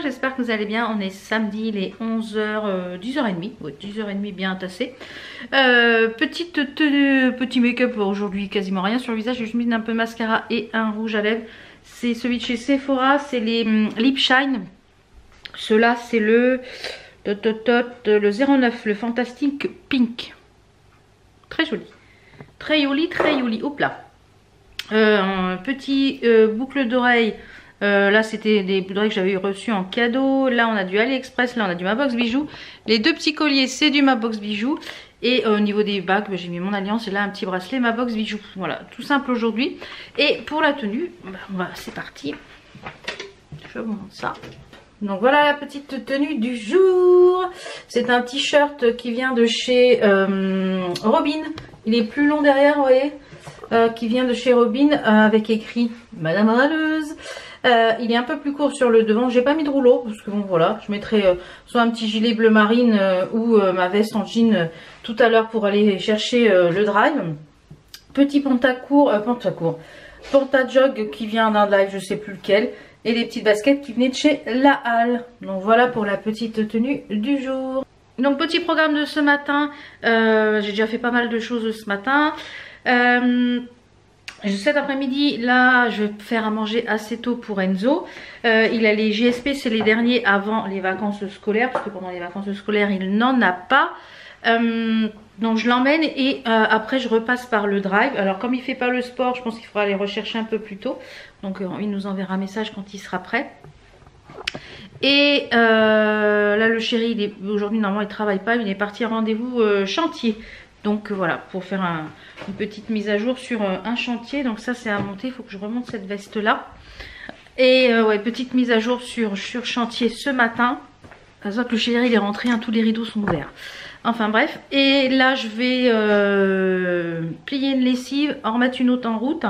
j'espère que vous allez bien. On est samedi, il est 11h, 10h30, ouais, 10h30 bien tassé. Petite tenue, petit make-up aujourd'hui, quasiment rien sur le visage. J'ai juste mis un peu de mascara et un rouge à lèvres. C'est celui de chez Sephora, c'est les Lip Shine. Ceux-là, c'est le 09, le Fantastic Pink. Très joli. Très joli, très joli. Hop là. Petit boucle d'oreille. Là c'était des boucles d'oreilles que j'avais reçues en cadeau. Là on a du AliExpress, là on a du Mabox Bijoux. Les deux petits colliers c'est du Mabox Bijoux. Et au niveau des bagues, j'ai mis mon alliance et là un petit bracelet Mabox Bijoux. Voilà, tout simple aujourd'hui. Et pour la tenue, c'est parti. Je vous montre ça. Donc voilà la petite tenue du jour. C'est un t-shirt qui vient de chez Robin. Il est plus long derrière, vous voyez, qui vient de chez Robin avec écrit Madame Râleuse. Il est un peu plus court sur le devant. J'ai pas mis de rouleau parce que bon voilà, je mettrai soit un petit gilet bleu marine ou ma veste en jean tout à l'heure pour aller chercher le drive. Petit pantacourt, panta jog qui vient d'un live, je sais plus lequel. Et des petites baskets qui venaient de chez La Halle. Donc voilà pour la petite tenue du jour. Donc petit programme de ce matin. J'ai déjà fait pas mal de choses ce matin. Cet après-midi, là, je vais faire à manger assez tôt pour Enzo. Il a les JSP, c'est les derniers avant les vacances scolaires. Parce que pendant les vacances scolaires, il n'en a pas. Donc je l'emmène et après je repasse par le drive. Alors comme il fait pas le sport, je pense qu'il faudra aller rechercher un peu plus tôt. Donc il nous enverra un message quand il sera prêt. Et là le chéri, aujourd'hui normalement il travaille pas, il est parti à rendez-vous chantier. Donc voilà, pour faire une petite mise à jour sur un chantier. Donc ça c'est à monter, il faut que je remonte cette veste là. Et ouais, petite mise à jour sur chantier ce matin. Ça se voit que le chéri il est rentré, hein, tous les rideaux sont ouverts. Enfin bref, et là je vais plier une lessive, en remettre une autre en route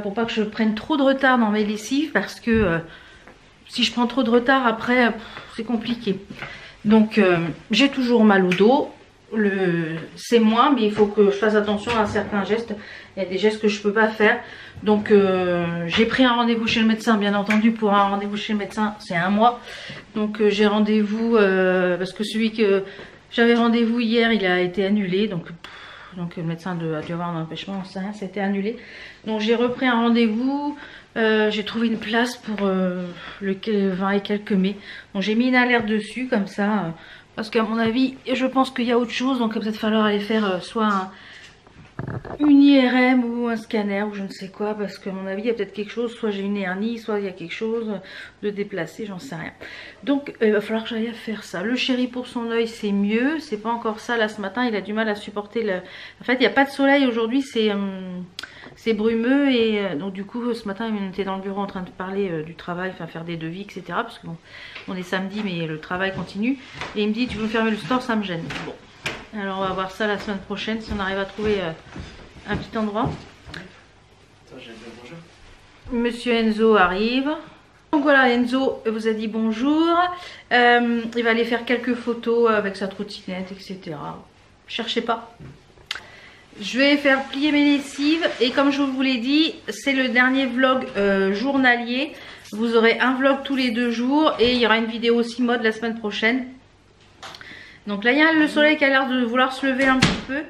pour pas que je prenne trop de retard dans mes lessives parce que si je prends trop de retard après c'est compliqué. Donc j'ai toujours mal au dos, c'est moins, mais il faut que je fasse attention à certains gestes. Il y a des gestes que je peux pas faire. Donc j'ai pris un rendez-vous chez le médecin, bien entendu. Pour un rendez-vous chez le médecin c'est 1 mois. Donc j'ai rendez-vous parce que celui que j'avais rendez-vous hier, il a été annulé. Donc le médecin a dû avoir un empêchement, on sait rien, ça a été annulé. Donc j'ai repris un rendez-vous. J'ai trouvé une place pour le 20 et quelques mai. Donc j'ai mis une alerte dessus comme ça. Parce qu'à mon avis, je pense qu'il y a autre chose. Donc il va peut-être falloir aller faire soit une IRM ou un scanner ou je ne sais quoi. Parce qu'à mon avis, il y a peut-être quelque chose. Soit j'ai une hernie, soit il y a quelque chose de déplacé, j'en sais rien. Donc il va falloir que j'aille faire ça. Le chéri pour son œil, c'est mieux. C'est pas encore ça. Là, ce matin, il a du mal à supporter le... En fait, il n'y a pas de soleil aujourd'hui. C'est brumeux et donc du coup ce matin il était dans le bureau en train de parler du travail, enfin faire des devis etc. Parce que bon, on est samedi mais le travail continue. Et il me dit tu veux me fermer le store, ça me gêne. Bon, alors on va voir ça la semaine prochaine si on arrive à trouver un petit endroit. Monsieur Enzo arrive. Donc voilà, Enzo vous a dit bonjour. Il va aller faire quelques photos avec sa trottinette etc. Cherchez pas. Je vais faire plier mes lessives et comme je vous l'ai dit, c'est le dernier vlog journalier. Vous aurez un vlog tous les 2 jours et il y aura une vidéo aussi mode la semaine prochaine. Donc là il y a le soleil qui a l'air de vouloir se lever un petit peu.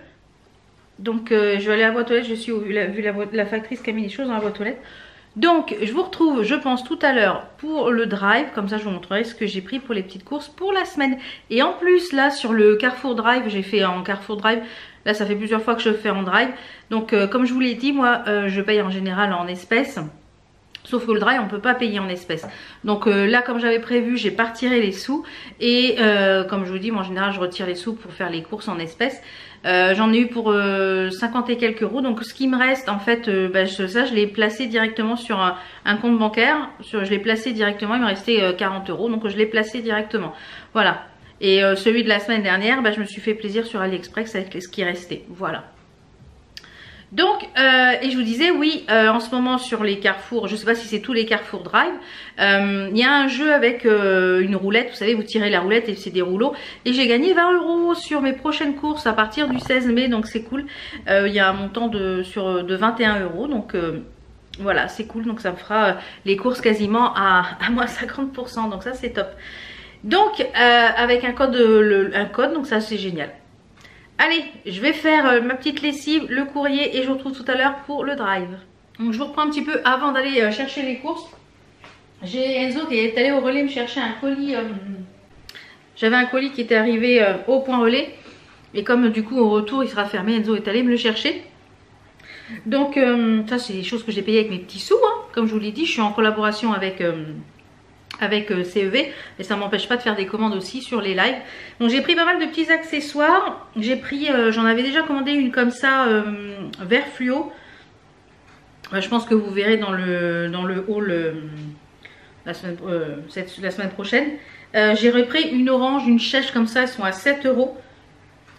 Donc je vais aller à la boîte aux lettres, je suis vu la factrice qui a mis les choses dans la boîte aux lettres. Donc je vous retrouve je pense tout à l'heure pour le drive, comme ça je vous montrerai ce que j'ai pris pour les petites courses pour la semaine. Et en plus là sur le Carrefour Drive, j'ai fait en Carrefour Drive, là ça fait plusieurs fois que je fais en drive. Donc comme je vous l'ai dit, moi je paye en général en espèces. Sauf que le drive on peut pas payer en espèces. Donc là comme j'avais prévu, j'ai pas retiré les sous. Et comme je vous dis, moi en général je retire les sous pour faire les courses en espèces. J'en ai eu pour 50 et quelques euros. Donc ce qui me reste en fait, ça je l'ai placé directement sur un compte bancaire. Je l'ai placé directement, il me restait 40 euros. Donc je l'ai placé directement. Voilà. Et celui de la semaine dernière, je me suis fait plaisir sur AliExpress avec ce qui restait. Voilà. Donc, et je vous disais, oui, en ce moment sur les Carrefour, je sais pas si c'est tous les Carrefour Drive, il y a un jeu avec une roulette, vous savez, vous tirez la roulette et c'est des rouleaux. Et j'ai gagné 20 € sur mes prochaines courses à partir du 16 mai, donc c'est cool. Il y a un montant de 21 €, donc Voilà, c'est cool, donc ça me fera les courses quasiment à moins 50%, donc ça c'est top. Donc avec un code, donc ça c'est génial. Allez, je vais faire ma petite lessive, le courrier et je vous retrouve tout à l'heure pour le drive. Donc je vous reprends un petit peu avant d'aller chercher les courses. J'ai Enzo qui est allé au relais me chercher un colis. J'avais un colis qui était arrivé au point relais. Et comme du coup au retour il sera fermé, Enzo est allé me le chercher. Donc ça c'est des choses que j'ai payées avec mes petits sous, hein. Comme je vous l'ai dit, je suis en collaboration avec CEV et ça ne m'empêche pas de faire des commandes aussi sur les lives. Donc j'ai pris pas mal de petits accessoires. J'ai pris, j'en avais déjà commandé une comme ça, vert fluo. Je pense que vous verrez dans le haul la semaine prochaine. J'ai repris une orange, une chèche comme ça, elles sont à 7 €.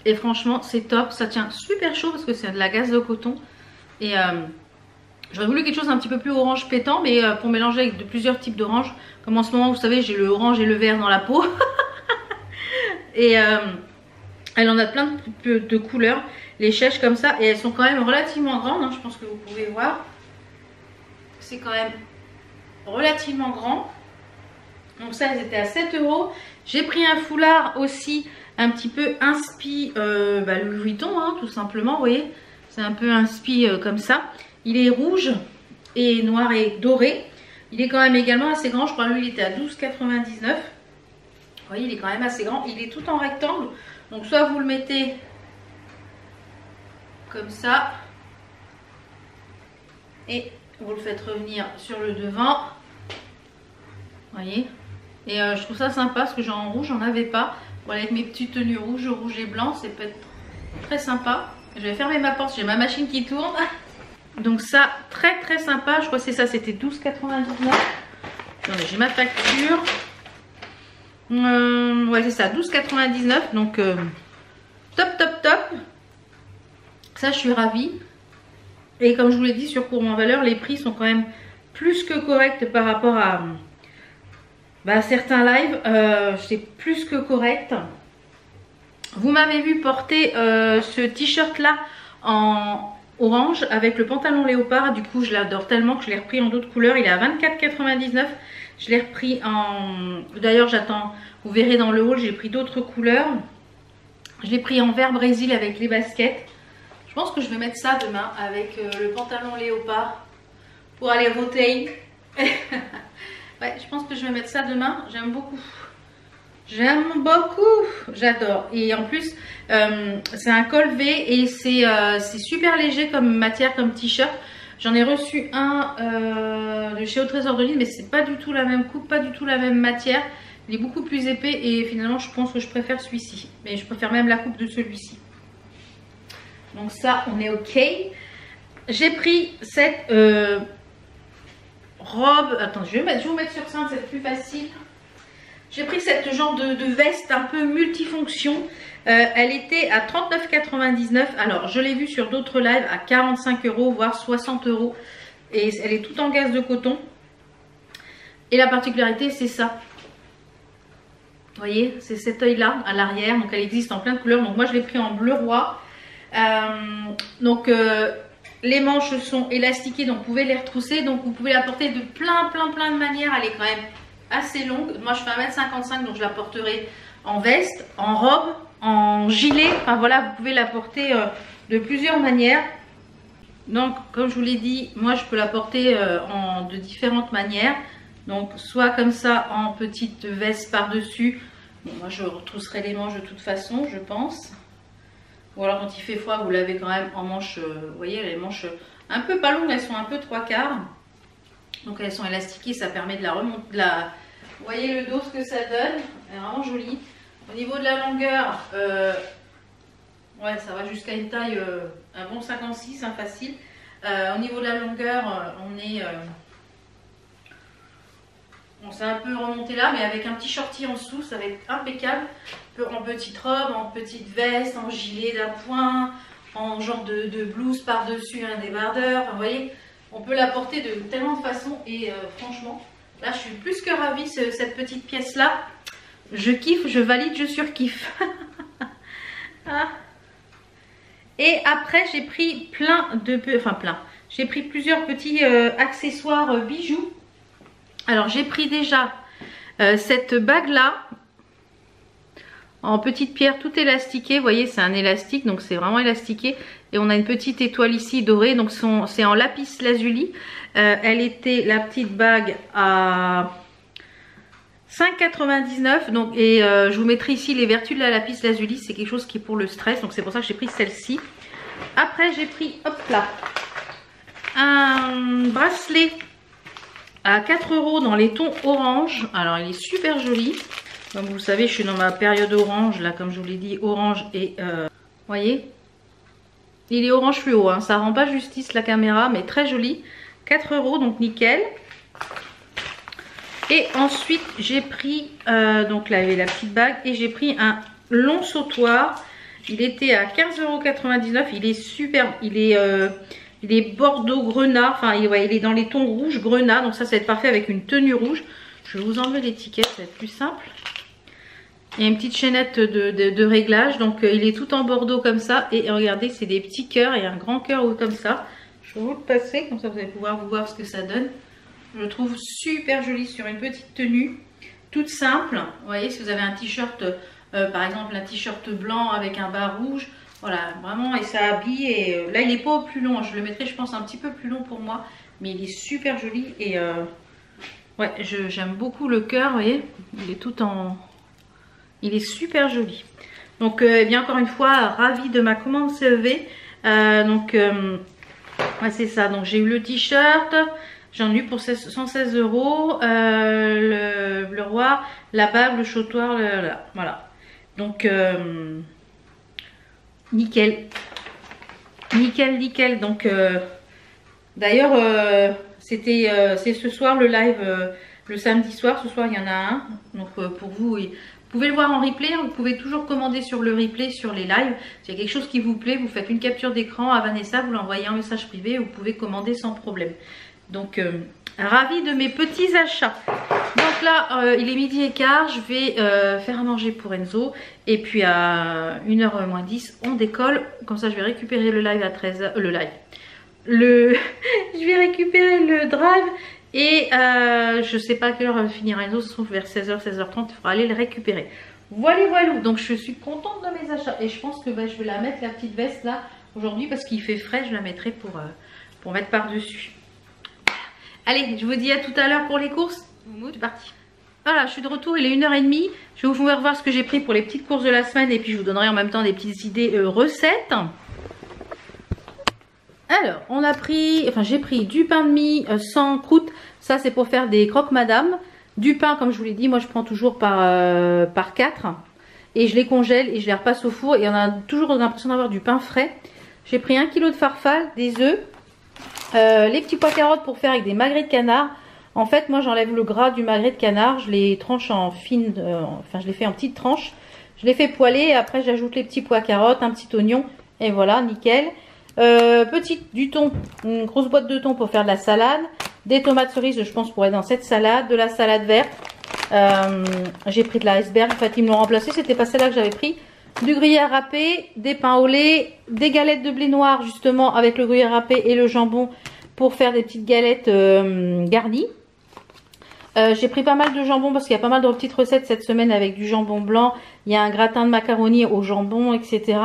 Et franchement c'est top, ça tient super chaud parce que c'est de la gaze de coton. Et j'aurais voulu quelque chose un petit peu plus orange pétant, mais pour mélanger avec plusieurs types d'orange. Comme en ce moment, vous savez, j'ai le orange et le vert dans la peau. Et elle en a plein de couleurs, les chèches comme ça. Et elles sont quand même relativement grandes, hein, je pense que vous pouvez voir. C'est quand même relativement grand. Donc ça, elles étaient à 7 €. J'ai pris un foulard aussi, un petit peu inspi Louis Vuitton, hein, tout simplement, vous voyez. C'est un peu inspi comme ça. Il est rouge et noir et doré. Il est quand même également assez grand. Je crois que lui il était à 12,99 €. Vous voyez, il est quand même assez grand. Il est tout en rectangle. Donc soit vous le mettez comme ça. Et vous le faites revenir sur le devant. Vous voyez. Et je trouve ça sympa parce que genre en rouge, j'en avais pas. Voilà, avec mes petites tenues rouges et blanc, c'est peut-être très sympa. Je vais fermer ma porte, j'ai ma machine qui tourne. Donc ça, très très sympa. Je crois que c'est ça, c'était 12,99 €. J'ai ma facture. Ouais, c'est ça, 12,99 €. Donc top, top, top. Ça, je suis ravie. Et comme je vous l'ai dit sur Courant Valeur, les prix sont quand même plus que corrects par rapport à certains lives. C'est plus que correct. Vous m'avez vu porter ce t-shirt là en orange avec le pantalon léopard. Du coup je l'adore tellement que je l'ai repris en d'autres couleurs. Il est à 24,99 €. Je l'ai repris en... D'ailleurs j'attends, vous verrez dans le haul, j'ai pris d'autres couleurs. Je l'ai pris en vert brésil avec les baskets. Je pense que je vais mettre ça demain avec le pantalon léopard pour aller voter. Ouais, je pense que je vais mettre ça demain. J'aime beaucoup. J'aime beaucoup, j'adore. Et en plus, c'est un col V et c'est super léger comme matière, comme t-shirt. J'en ai reçu un de chez Au Trésor de Lille, mais c'est pas du tout la même coupe, pas du tout la même matière. Il est beaucoup plus épais et finalement, je pense que je préfère celui-ci. Mais je préfère même la coupe de celui-ci. Donc ça, on est ok. J'ai pris cette robe. Attends, je vais vous mettre sur scène, c'est plus facile. J'ai pris cette genre de veste un peu multifonction. Elle était à 39,99 €. Alors, je l'ai vue sur d'autres lives à 45 €, voire 60 €. Et elle est toute en gaze de coton. Et la particularité, c'est ça. Vous voyez, c'est cet œil-là à l'arrière. Donc, elle existe en plein de couleurs. Donc, moi, je l'ai pris en bleu roi. Les manches sont élastiquées, donc vous pouvez les retrousser. Donc, vous pouvez la porter de plein de manières. Elle est quand même assez longue. Moi je fais 1,55 m, donc je la porterai en veste, en robe, en gilet. Enfin voilà, vous pouvez la porter de plusieurs manières. Donc comme je vous l'ai dit, moi je peux la porter de différentes manières. Donc soit comme ça en petite veste par dessus. Bon, moi je retrousserai les manches de toute façon, je pense. Ou alors quand il fait froid, vous l'avez quand même en manche. Vous voyez, les manches un peu pas longues, elles sont un peu 3/4. Donc elles sont élastiquées, ça permet de la remonter. Vous voyez le dos, ce que ça donne. Elle est vraiment jolie. Au niveau de la longueur, ouais, ça va jusqu'à une taille, un bon 56, hein, facile. Au niveau de la longueur, on s'est un peu remonté là, mais avec un petit shorty en dessous, ça va être impeccable. En petite robe, en petite veste, en gilet d'appoint, en genre de blouse par-dessus, un débardeur. Enfin, vous voyez, on peut la porter de tellement de façons et franchement, là je suis plus que ravie, cette petite pièce là. Je kiffe, je valide, je surkiffe. Ah. Et après j'ai pris j'ai pris plusieurs petits accessoires bijoux. Alors j'ai pris déjà cette bague là en petite pierre tout élastiquée. Vous voyez, c'est un élastique, donc c'est vraiment élastiqué. Et on a une petite étoile ici dorée, donc c'est en lapis lazuli. Elle était, la petite bague, à 5,99 €. Donc, et je vous mettrai ici les vertus de la lapis lazuli. C'est quelque chose qui est pour le stress, donc c'est pour ça que j'ai pris celle-ci. Après j'ai pris, hop là, un bracelet à 4 € dans les tons orange. Alors il est super joli. Comme vous savez, je suis dans ma période orange là, comme je vous l'ai dit, orange et voyez, il est orange fluo, hein. Ça rend pas justice la caméra, mais très joli. 4 €, donc nickel. Et ensuite j'ai pris donc là il y avait la petite bague et j'ai pris un long sautoir. Il était à 15,99 €. Il est superbe. Il est bordeaux grenat. Enfin, ouais, il est dans les tons rouge grenat. Donc ça va être parfait avec une tenue rouge. Je vais vous enlever l'étiquette, ça va être plus simple. Il y a une petite chaînette de réglage. Donc il est tout en bordeaux comme ça. Et regardez, c'est des petits cœurs et un grand cœur comme ça. Je vais vous le passer. Comme ça, vous allez pouvoir vous voir ce que ça donne. Je le trouve super joli sur une petite tenue. Toute simple. Vous voyez, si vous avez un t-shirt... par exemple un t-shirt blanc avec un bas rouge, voilà, vraiment, et ça habille. Et là il n'est pas au plus long, je le mettrai je pense un petit peu plus long pour moi, mais il est super joli. Et ouais, j'aime beaucoup le cœur, vous voyez, il est tout en... il est super joli. Donc eh bien encore une fois, ravie de ma commande CEV. Ouais, c'est ça, donc j'ai eu le t-shirt. J'en ai eu pour 116 €, le roi, la bague, le sautoir, voilà. Donc, nickel. Nickel. Donc, d'ailleurs, c'est ce soir le live, le samedi soir. Ce soir, il y en a un. Donc, pour vous, vous pouvez le voir en replay. Vous pouvez toujours commander sur le replay, sur les lives. S'il y a quelque chose qui vous plaît, vous faites une capture d'écran à Vanessa, vous l'envoyez en message privé. Vous pouvez commander sans problème. Donc, ravie de mes petits achats. Donc là, il est 12h15. Je vais faire à manger pour Enzo. Et puis à 1h moins 10, on décolle. Comme ça, je vais récupérer le live à 13h. Je vais récupérer le drive. Et je sais pas à quelle heure va finir Enzo. Ça se trouve vers 16h, 16h30. Il faudra aller le récupérer. Voilà. Donc je suis contente de mes achats. Et je pense que je vais la mettre, la petite veste là, aujourd'hui. Parce qu'il fait frais. Je la mettrai pour mettre par-dessus. Allez, je vous dis à tout à l'heure pour les courses. C'est parti. Voilà, je suis de retour, il est 1h30. Je vais vous faire voir ce que j'ai pris pour les petites courses de la semaine. Et puis je vous donnerai en même temps des petites idées recettes. Alors, on a pris, j'ai pris du pain de mie sans croûte. Ça, c'est pour faire des croque-madame. Du pain, comme je vous l'ai dit, moi je prends toujours par 4. Et je les congèle et je les repasse au four. Et on a toujours l'impression d'avoir du pain frais. J'ai pris 1 kg de farfalle, des œufs. Les petits pois carottes pour faire avec des magrets de canard. En fait, moi j'enlève le gras du magret de canard. Je les tranche en fines, je les fais en petites tranches. Je les fais poêler et après j'ajoute les petits pois carottes, un petit oignon. Et voilà, nickel. Du thon, une grosse boîte de thon pour faire de la salade. Des tomates cerises, je pense, pour être dans cette salade. De la salade verte. J'ai pris de l'iceberg. En fait, ils me l'ont remplacé. C'était pas celle-là que j'avais pris. Du gruyère râpé, des pains au lait, des galettes de blé noir justement avec le gruyère râpé et le jambon pour faire des petites galettes garnies. J'ai pris pas mal de jambon parce qu'il y a pas mal de petites recettes cette semaine avec du jambon blanc. Il y a un gratin de macaroni au jambon, etc.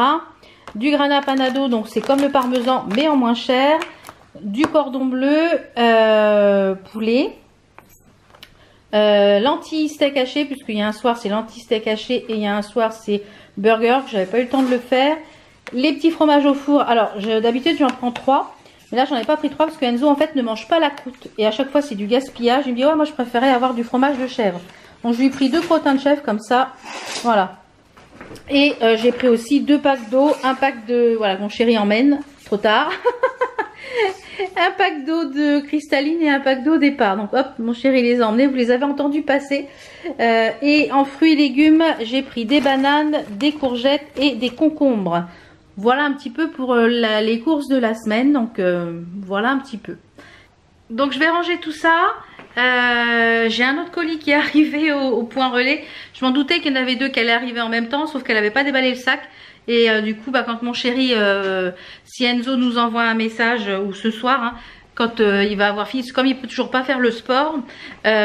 Du grana panado, donc c'est comme le parmesan mais en moins cher. Du cordon bleu, poulet. Lentilles steak haché, puisqu'il y a un soir c'est lentilles steak haché et il y a un soir c'est burger, j'avais pas eu le temps de le faire. Les petits fromages au four, alors d'habitude j'en prends 3, mais là j'en ai pas pris 3 parce que Enzo en fait ne mange pas la croûte et à chaque fois c'est du gaspillage. Il me dit ouais, moi je préférais avoir du fromage de chèvre, donc je lui ai pris 2 crottins de chèvre comme ça, voilà. Et j'ai pris aussi 2 packs d'eau, un pack de, voilà, mon chéri emmène, trop tard. Un pack d'eau de cristalline et un pack d'eau départ. Donc hop, mon chéri les a emmenés, vous les avez entendus passer. Et en fruits et légumes, j'ai pris des bananes, des courgettes et des concombres. Voilà un petit peu pour les courses de la semaine. Donc voilà un petit peu. Donc je vais ranger tout ça. J'ai un autre colis qui est arrivé au point relais. Je m'en doutais qu'il y en avait 2 qui allaient arriver en même temps, sauf qu'elle n'avait pas déballé le sac. Et du coup, bah, quand mon chéri, si Enzo nous envoie un message, ou ce soir, hein, quand il va avoir fini, comme il peut toujours pas faire le sport,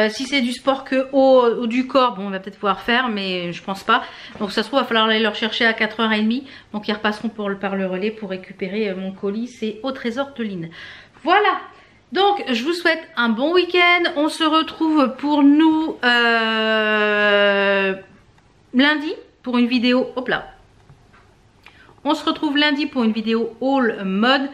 si c'est du sport que haut du corps, bon, on va peut-être pouvoir faire, mais je pense pas. Donc ça se trouve, il va falloir aller leur chercher à 4h30. Donc ils repasseront par le relais pour récupérer mon colis. C'est au Trésor de Lynn. Voilà. Donc je vous souhaite un bon week-end. On se retrouve pour nous lundi pour une vidéo. Hop là. On se retrouve lundi pour une vidéo haul mode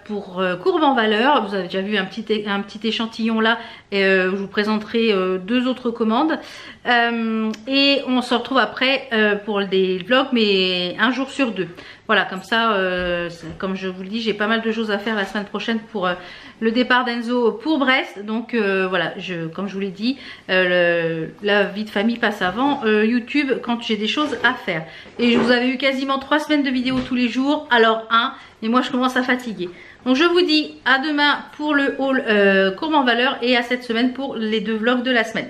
pour courbe en valeur. Vous avez déjà vu un petit échantillon là. Je vous présenterai 2 autres commandes. Et on se retrouve après pour des vlogs, mais un jour sur 2. Voilà, comme ça, comme je vous le dis, j'ai pas mal de choses à faire la semaine prochaine pour le départ d'Enzo pour Brest. Donc voilà, comme je vous l'ai dit, la vie de famille passe avant YouTube quand j'ai des choses à faire. Et je vous avais eu quasiment 3 semaines de vidéos tous les jours, alors et moi je commence à fatiguer. Donc je vous dis à demain pour le haul courbe en valeur et à cette semaine pour les 2 vlogs de la semaine.